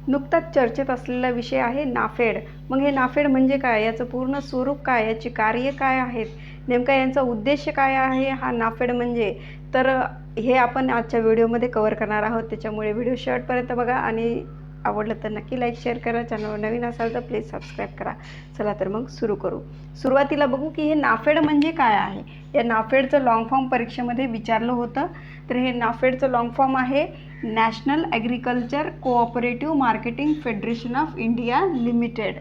नुकताच चर्चेत असलेला विषय आहे नाफेड। मग हे नाफेड म्हणजे काय, याचं पूर्ण स्वरूप काय, याची कार्य काय आहेत, नेमका यांचा उद्देश काय आहे हा नाफेड म्हणजे, तर हे आपण आजच्या व्हिडिओमध्ये कव्हर करणार आहोत। त्याच्यामुळे व्हिडिओ शेवटपर्यंत बघा आणि आवडलं तर नक्की लाईक शेअर करा, चॅनलवर नवीन असाल तर प्लीज सबस्क्राईब करा। चला तर मग सुरू करू। सुरुवातीला बघू की हे नाफेड म्हणजे काय आहे। या नाफेडचं लॉंग फॉर्म परीक्षेमध्ये विचारलं होतं। तर हे नाफेडचं लॉंग फॉर्म आहे national agriculture cooperative marketing federation of India limited.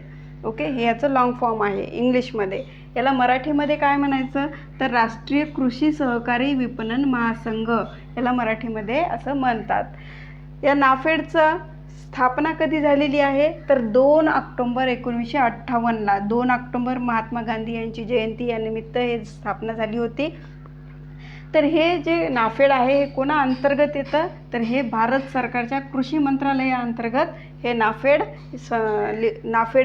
Okay, हे याचं लॉंग फॉर्म आहे इंग्लिशमध्ये। याला मराठीमध्ये काय म्हणायचं तर राष्ट्रीय कृषी सहकारी विपणन महासंघ, याला मराठीमध्ये असं म्हणतात। या नाफेडचं स्थापना कधी झालेली आहे तर 2 ऑक्टोबर 1958ला। 2 ऑक्टोबर महात्मा गांधी यांची जयंती या निमित्त हे स्थापना झाली होती। तर हे जे नाफेड आहे हे कोणा अंतर्गत येतं तर हे भारत सरकारच्या कृषी मंत्रालयाअंतर्गत हे नाफेड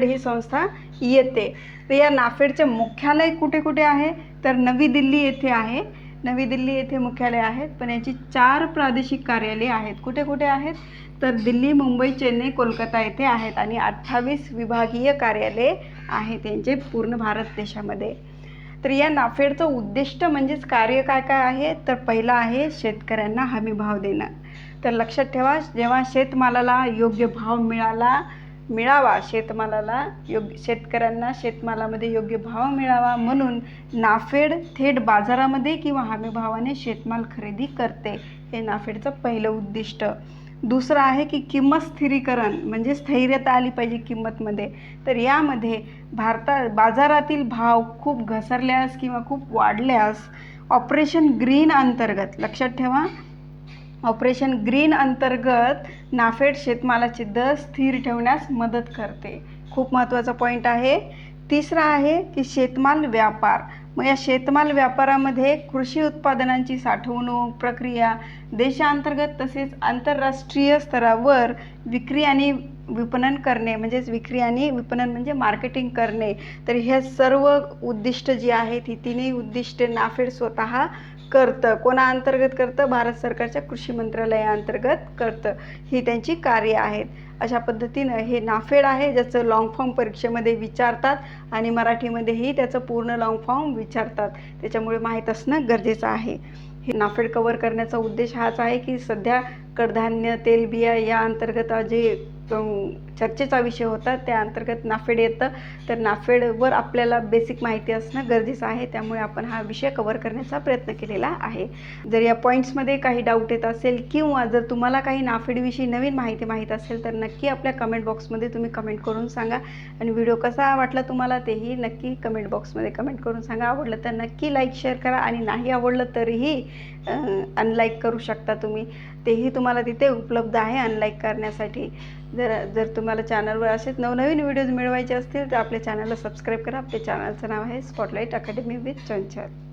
ही संस्था येते। तर या नाफेडचे मुख्यालय कुठे कुठे आहे तर नवी दिल्ली येथे आहे। नवी दिल्ली येथे मुख्यालय आहेत, पण याची 4 प्रादेशिक कार्यालये आहेत। कुठे कुठे आहेत तर दिल्ली, मुंबई, चेन्नई, कोलकाता येथे आहेत आणि 28 विभागीय कार्यालये आहेत यांचे पूर्ण भारत देशामध्ये। तर या नाफेडचं उद्दिष्ट म्हणजेच कार्य काय काय आहे तर पहिला आहे शेतकऱ्यांना हमी भाव देणं। तर लक्षात ठेवा, जेव्हा शेतमालाला योग्य भाव मिळावा, शेतकऱ्यांना शेतमालामध्ये योग्य भाव मिळावा म्हणून नाफेड थेट बाजारामध्ये किंवा हमी भावाने शेतमाल खरेदी करते। हे नाफेडचं पहिलं उद्दिष्ट। दुसरं आहे की किंमत स्थिरीकरण, म्हणजे स्थैर्यता आली पाहिजे किंमतमध्ये। तर यामध्ये बाजारातील भाव खूप घसरल्यास किंवा खूप वाढल्यास ऑपरेशन ग्रीन अंतर्गत, लक्षात ठेवा, ऑपरेशन ग्रीन अंतर्गत नाफेड शेतमालाचे दर स्थिर ठेवण्यास मदत करते। खूप महत्त्वाचा पॉईंट आहे। तिसरा आहे की शेतमाल व्यापार। मग या शेतमाल व्यापारामध्ये कृषी उत्पादनांची साठवणूक प्रक्रिया देशांतर्गत तसेच आंतरराष्ट्रीय स्तरावर विक्री आणि विपणन करणे, म्हणजेच विक्री आणि विपणन म्हणजे मार्केटिंग करणे। तर हे सर्व उद्दिष्ट जी आहेत ही तिन्ही उद्दिष्टे नाफेड स्वतः करतं। कोणा अंतर्गत करतं, भारत सरकारच्या कृषी मंत्रालयाअंतर्गत करतं। ही त्यांची कार्य आहेत। अशा पद्धतीनं हे नाफेड आहे, ज्याचं लॉंग फॉर्म परीक्षेमध्ये विचारतात आणि मराठीमध्येही त्याचं पूर्ण लॉंग फॉर्म विचारतात। त्याच्यामुळे माहीत असणं गरजेचं आहे। हे नाफेड कव्हर करण्याचा उद्देश हाच आहे की सध्या कडधान्य, तेलबिया या अंतर्गत जे चर्चेचा विषय होता त्या अंतर्गत नाफेड येतं। तर नाफेडवर आपल्याला बेसिक माहिती असणं गरजेचं आहे, त्यामुळे आपण हा विषय कव्हर करण्याचा प्रयत्न केलेला आहे। जर या पॉईंट्समध्ये काही डाऊट येत असेल किंवा जर तुम्हाला काही नाफेडविषयी नवीन माहिती माहीत असेल तर नक्की आपल्या कमेंट बॉक्समध्ये तुम्ही कमेंट करून सांगा। आणि व्हिडिओ कसा वाटला तुम्हाला तेही नक्की कमेंट बॉक्समध्ये कमेंट करून सांगा। आवडलं तर नक्की लाईक शेअर करा आणि नाही आवडलं तरीही अनलाईक करू शकता तुम्ही, तेही तुम्हाला तिथे उपलब्ध आहे अनलाईक करण्यासाठी। जर तुम्हाला चॅनलवर असेच नवनवीन व्हिडिओज मिळवायचे असतील तर आपल्या चॅनलला सबस्क्राईब करा। आपल्या चॅनलचं नाव आहे स्पॉटलाईट अकॅडमी विथ चंचल।